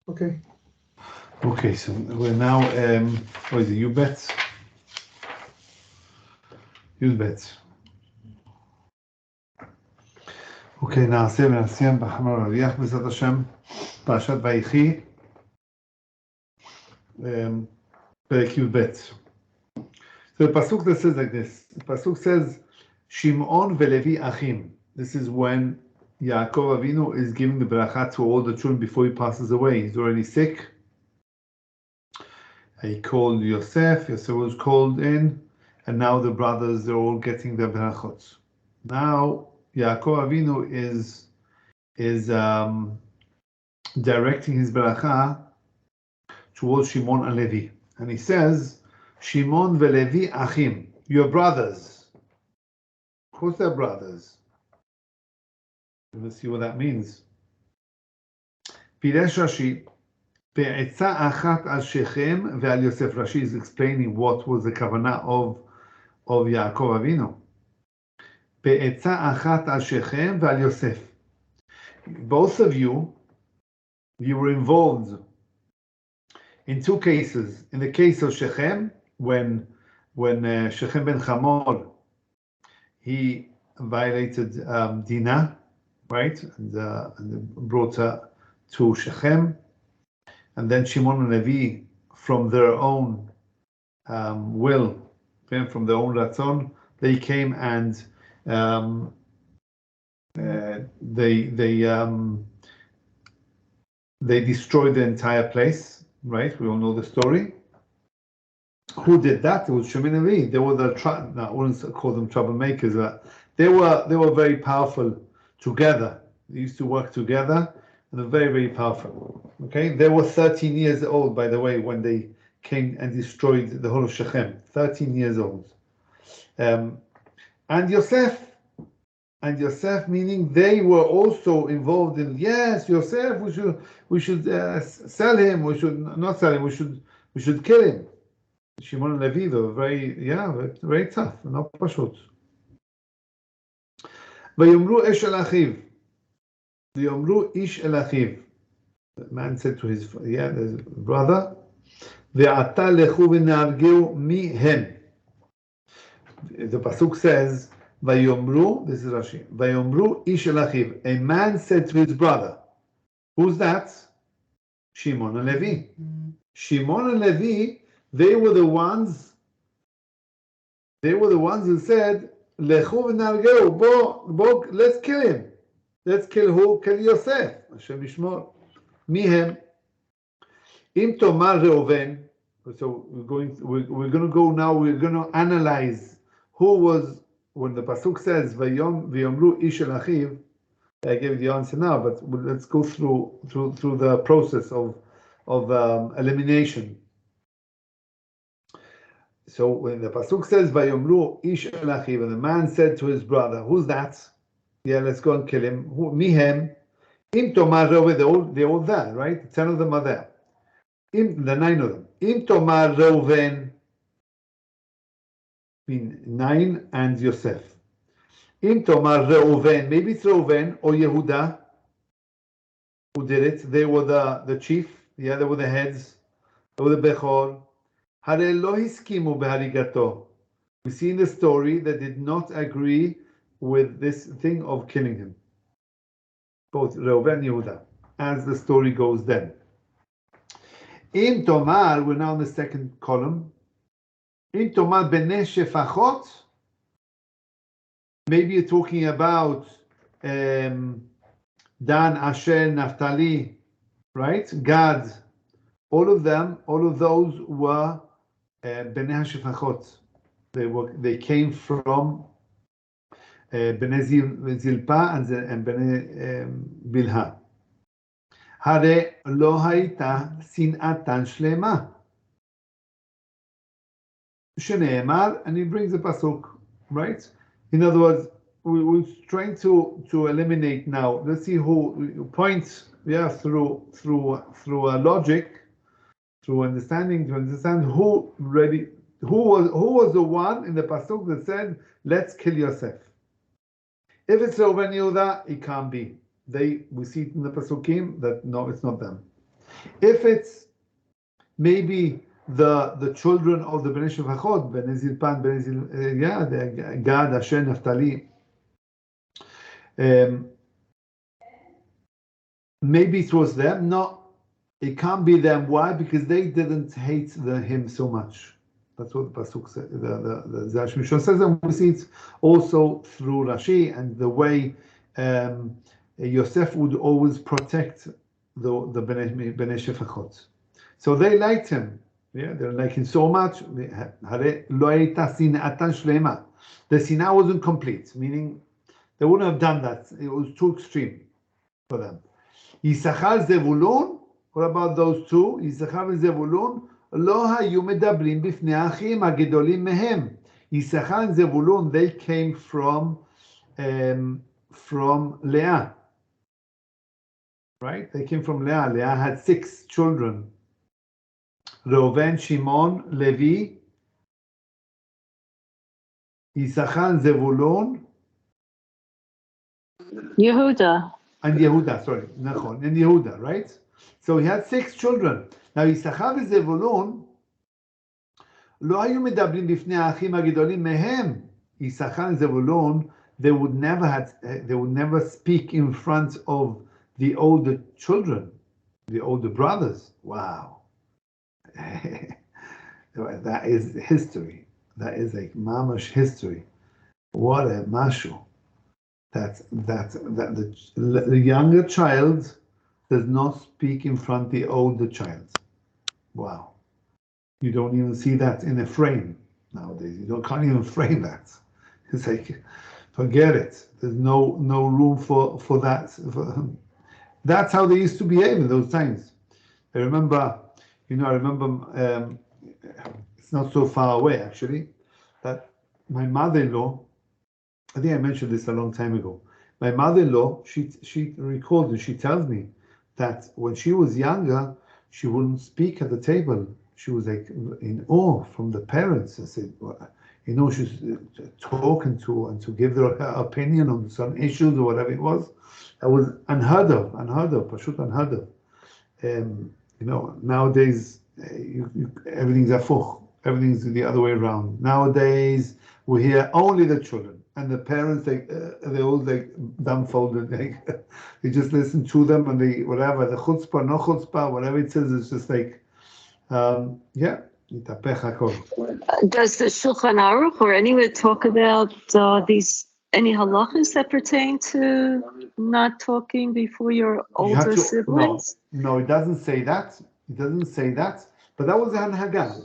Okay. Okay, so we're now, what is it, you bet? You bet. Okay, נעשה ונעשיין בחמור הרוויח בעזרת השם, פרשת ויחי, פרק י"ב. So the pasuk that says like this, the pasuk says, Shimon velevi achim. This is when Yaakov Avinu is giving the bracha to all the children before he passes away. He's already sick. He called Yosef was called in, and now the brothers are all getting their brachot. Now Yaakov Avinu is directing his bracha towards Shimon and Levi, and he says, Shimon velevi achim, your brothers. Of course, they're brothers. Let's see what that means. Piresh Rashi, Be'etza achat al Shechem ve'al Yosef. Rashi is explaining what was the kavanah of Yaakov Avinu. Be'etza achat al Shechem ve'al Yosef. Both of you were involved in two cases. In the case of Shechem, when Shechem ben Hamor, he violated Dinah, right, and brought her to Shechem, and then Shimon and Levi, from their own will, from their own ratzon, they came and they destroyed the entire place, right? We all know the story. Who did that? It was Shimon and Levi. They were I wouldn't call them troublemakers, but they were very powerful together. They used to work together, and they're very, very powerful. Okay, they were 13 years old, by the way, when they came and destroyed the whole of Shechem. 13 years old. And Yosef, meaning they were also involved in. Yes, Yosef, we should sell him. We should not sell him. We should kill him. Shimon and Levi, they were very tough, not pashut. Vayomru ish el achiv. Vayomru ish el achiv. The man said to his brother, Ve'ata lechu v'nargeu mihem. The pasuk says, Vayomru, this is Rashi, Vayomru ish el achiv. A man said to his brother. Who's that? Shimon and Levi. Shimon and Levi, they were the ones who said, Lechu v'nargeu, bo, let's kill him. Let's kill who? Kill Yosef. Hashem Yishmor. Mihem. Im tomar Reuven. So we're going to go now. We're going to analyze who was, when the pasuk says Vayomru ish el achiv. I gave the answer now, but let's go through the process of elimination. So when the pasuk says Vayomru ish el achiv, and the man said to his brother, who's that? Yeah, let's go and kill him. Mihem. Im tomar Reuven, they're all there, right? 10 of them are there. The 9 of them. Im tomar Reuven, mean 9 and Yosef. Im tomar Reuven, maybe it's Reuven or Yehuda who did it. They were the chief. Yeah, they were the heads. They were the Bechor. Hare lo hiskimu beharigato. We see in the story that did not agree with this thing of killing him. Both Reuven and Yehuda, as the story goes then. Im tomar, we're now in the second column. Im tomar bnei shefachot. Maybe you're talking about Dan, Asher, Naphtali, right? Gad. All of those were bnei shefachot. They came from Bnei Zilpa and Bnei Bilha. Hare lo hayta sinatan shlema. Sheneemar, and he brings the pasuk, right? In other words, we're trying to eliminate now. Let's see who points, through logic, through understanding, to understand who was the one in the pasuk that said, "Let's kill Yosef." If it's Reuven Yehuda, it can't be. We see it in the Pasukim that no, it's not them. If it's maybe the children of the Bnei Shefachot, Bnei Zilpan, Bnei Gad, Asher, Naphtali, maybe it was them. No, it can't be them. Why? Because they didn't hate him so much. That's what the pasuk says. The Zera Shimshon says, and we see it also through Rashi and the way Yosef would always protect the Bnei Shefachot. So they liked him. Yeah, they liked him so much. The sinah wasn't complete, meaning they wouldn't have done that. It was too extreme for them. Yisachar Zevulun, what about those two? Yisachar and Zevulun, lo hayu medabrim bifnei achim hagedolim mehem. Yisachar and Zevulun, they came from Leah. Right? They came from Leah. Leah had 6 children. Reuven, Shimon, Levi, Yisachar and Zevulun, Yehuda. And Yehuda, sorry, Nachon, and Yehuda, right? So he had 6 children. Now Yisachar and Zevulun, lo hayu medabrim bifnei achim hagedolim mehem. Yisachar and Zevulun, they would never speak in front of the older children, the older brothers. Wow. That is history. That is like mamash history. What a mashu. That the younger child does not speak in front of the older child. Wow. You don't even see that in a frame nowadays. Can't even frame that. It's like, forget it. There's no room for that. That's how they used to behave in those times. I remember, it's not so far away actually, that my mother-in-law, I think I mentioned this a long time ago. My mother-in-law, she recalled and she tells me that when she was younger, she wouldn't speak at the table. She was like in awe from the parents. I said, she's talking to and to give her opinion on some issues or whatever it was. That was unheard of, pashut unheard of. Nowadays, everything's afuch. Everything's the other way around. Nowadays, we hear only the children. And the parents, they're all like dumbfolded. They just listen to them and they, whatever, the chutzpah, no chutzpah, whatever it says, it's just like, itapech hakol. Does the Shulchan Aruch or anyone talk about any halachas that pertain to not talking before your older siblings? No, it doesn't say that. It doesn't say that. But that was the Hanhaga.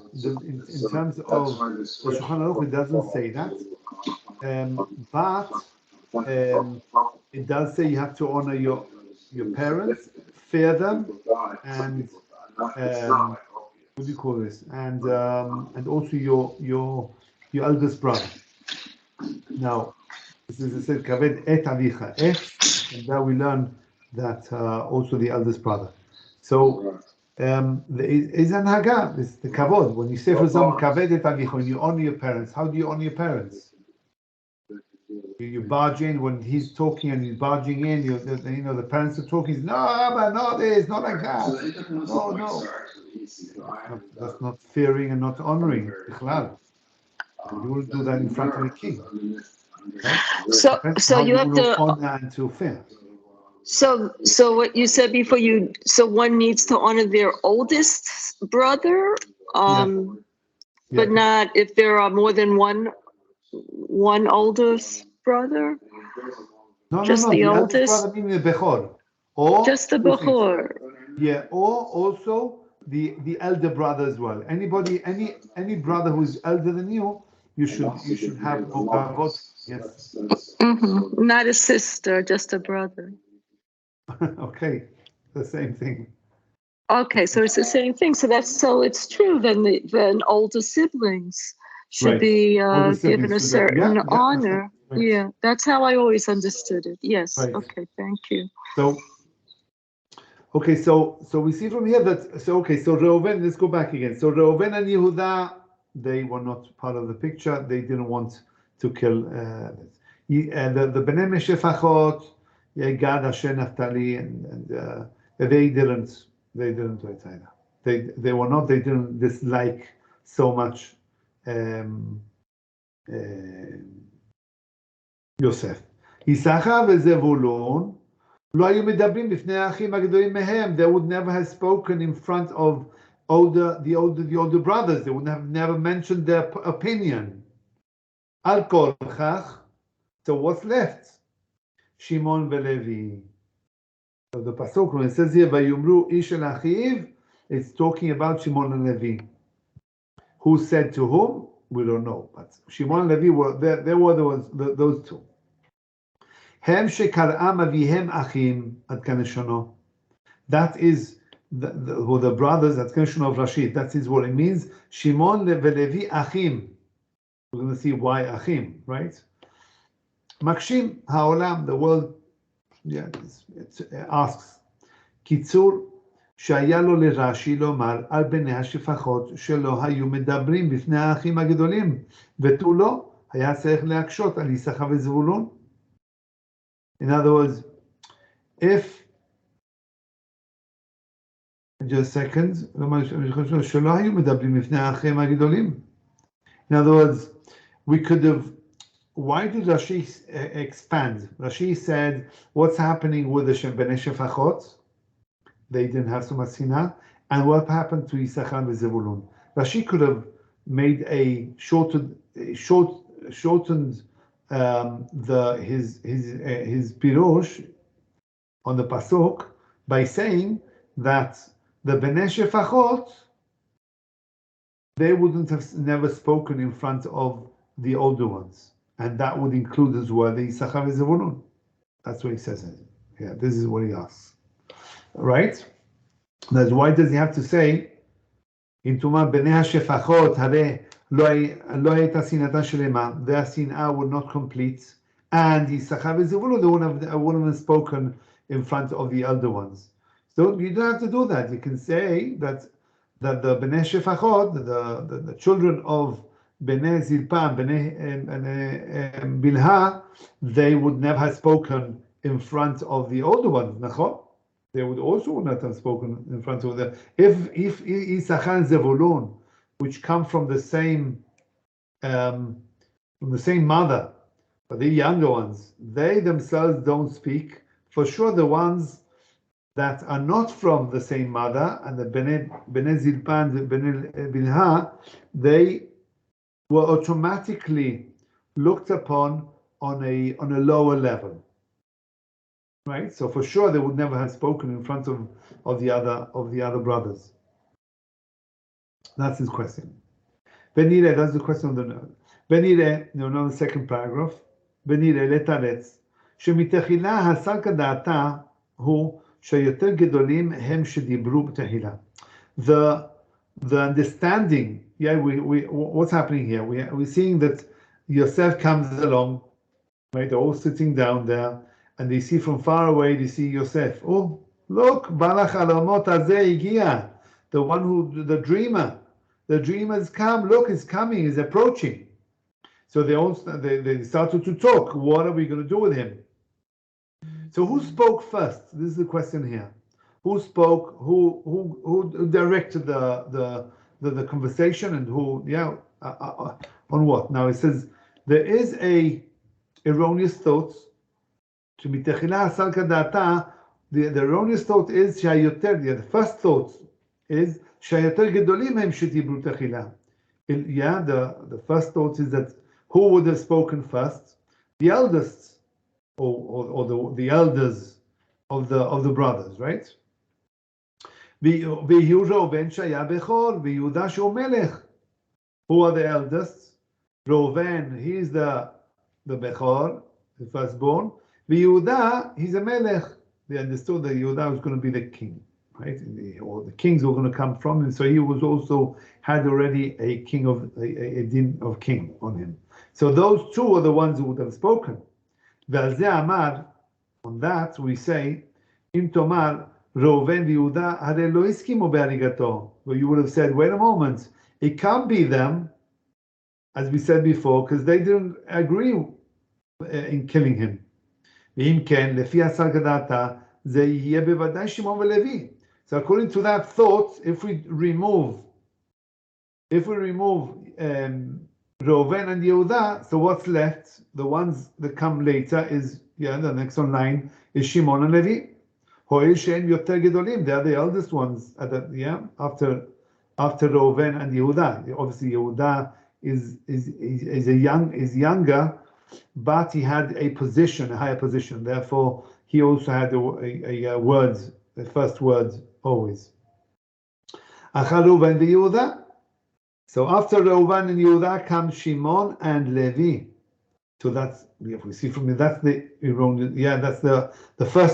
In terms of the Shulchan Aruch, it doesn't say that. But it does say you have to honor your parents, fear them, and what do you call this? And also your eldest brother. Now, this is said kaved et avicha et, and now we learn that also the eldest brother. So is an haga, it's the kavod. When you say, for example, kaved et avicha, when you honor your parents, how do you honor your parents? You barge in when he's talking and he's barging in. The parents are talking. No, but no, it's not like that. No. That's not fearing and not honoring. You will do that in front of the king. Right? So you have to honor and to fear. So what you said before, so one needs to honor their oldest brother, but not if there are more than one oldest brother. No, the oldest brother meaning the bechor, or just the bechor. Yeah, or also the elder brother as well. Any brother who's elder than you should have more kavod. Yes. Mm-hmm. Not a sister, just a brother. Okay, the same thing. Okay, so it's the same thing. So it's true. Then older siblings should be given a certain honor. Right. Yeah, that's how I always understood it. Yes. Right. Okay, thank you. So we see from here that so Reuven, let's go back again. So Reuven and Yehuda, they were not part of the picture. They didn't want to kill the Bnei Shefachot, Gad, Asher, Naphtali, and they didn't They didn't do it either. They were not. They didn't dislike so much יוסף. יששכר וזבולון לא היו מדברים בפני האחים הגדולים מהם. They would never have spoken in front of the older brothers. They would have never mentioned their opinion. על כל כך, so what's left? שמעון ולוי. So the pasuk, when it says here, ויאמרו איש אל אחיו, it's talking about Shimon and Levi. Who said to whom? We don't know. But Shimon and Levi there were those two. הם שקראם אביהם אחים, עד כאן לשונו. That is the brothers, עד כאן לשונו of Rashi. That is what it means. Shimon ולוי אחים. We're going to see why אחים, right? מקשים העולם, the world, it asks, קיצור, שהיה לו לרש"י לומר על בני השפחות שלא היו מדברים בפני האחים הגדולים, ותו לא, היה צריך להקשות על יששכר וזבולון. In other words, if, just seconds, שלא היו מדברים בפני האחים הגדולים. In other words, we could have, why did Rashi expand? Rashi said, what's happening with the bnei shefachot? They didn't have so much sinah. And what happened to Yisachar and Zevulun? Rashi could have made a shortened his pirush on the pasuk by saying that the bnei shefachot, they wouldn't have never spoken in front of the older ones, and that would include as well the Yisachar and Zevulun. That's what he says. Yeah, this is what he asks. Right? That's why does he have to say in Tumah bnei hashefachot hare lo hayta sinatan shlema, their sinah would not complete, and Yisachar v'Zevulun they wouldn't have spoken in front of the elder ones. So you don't have to do that. You can say that the bnei shefachot, the children of bnei Zilpa, bnei Bilha, they would never have spoken in front of the older ones. Nachon? They would also not have spoken in front of them. If Yisachar and Zevulun, which come from the same mother, but the younger ones, they themselves don't speak. For sure, the ones that are not from the same mother, and the Bnei Zilpa and Bnei Bilha, they were automatically looked upon on a lower level. Right, so for sure they would never have spoken in front of the other brothers. That's his question. Benire, that's the question of the note. Benire, the second paragraph. Benire letaretz שמתחילה הסר כדעתה הוא שיותר גדולים הם שדיברו בתחילה. The understanding, what's happening here? We're seeing that Yosef comes along, right? They're all sitting down there. And they see from far away, they see Yosef. Oh, look, Balach Alamot Azeh Igia, the one the dreamer. The dreamer has come. Look, he's coming, he's approaching. So they started to talk. What are we going to do with him? So who spoke first? This is the question here. Who spoke? Who directed the conversation, and who? On what? Now it says there is a erroneous thoughts. The erroneous thought is the first thought is the first thought is that who would have spoken first? The eldest, or the elders of the brothers, right? Who are the eldest? Reuven, he's the Bechor, the firstborn. Yehuda, he's a melech. They understood that Yehuda was going to be the king, right? Or the kings were going to come from him. So he was also had already a king of a din of king on him. So those two are the ones who would have spoken. Ve'al zeh amar, on that we say, Im tomar Reuven v'Yehuda hare lo iskimu be'arigato. Well, you would have said, wait a moment, it can't be them, as we said before, because they didn't agree in killing him. ואם כן, לפי הסר כדעתה, זה יהיה בוודאי שמעון ולוי. So according to that thought, if we remove Reuven and Yehuda, so what's left? The ones that come later is the next online is Shimon and Levi. Ho'il she'en yoter gedolim. They are the eldest ones after Reuven and Yehuda. Obviously, Yehuda is younger, but he had a higher position. Therefore, he also had a word, the first word always. Achar Reuven and Yehuda. So after Reuven and Yehuda come Shimon and Levi. So that's, if we see from me, that's the erroneous. That's the first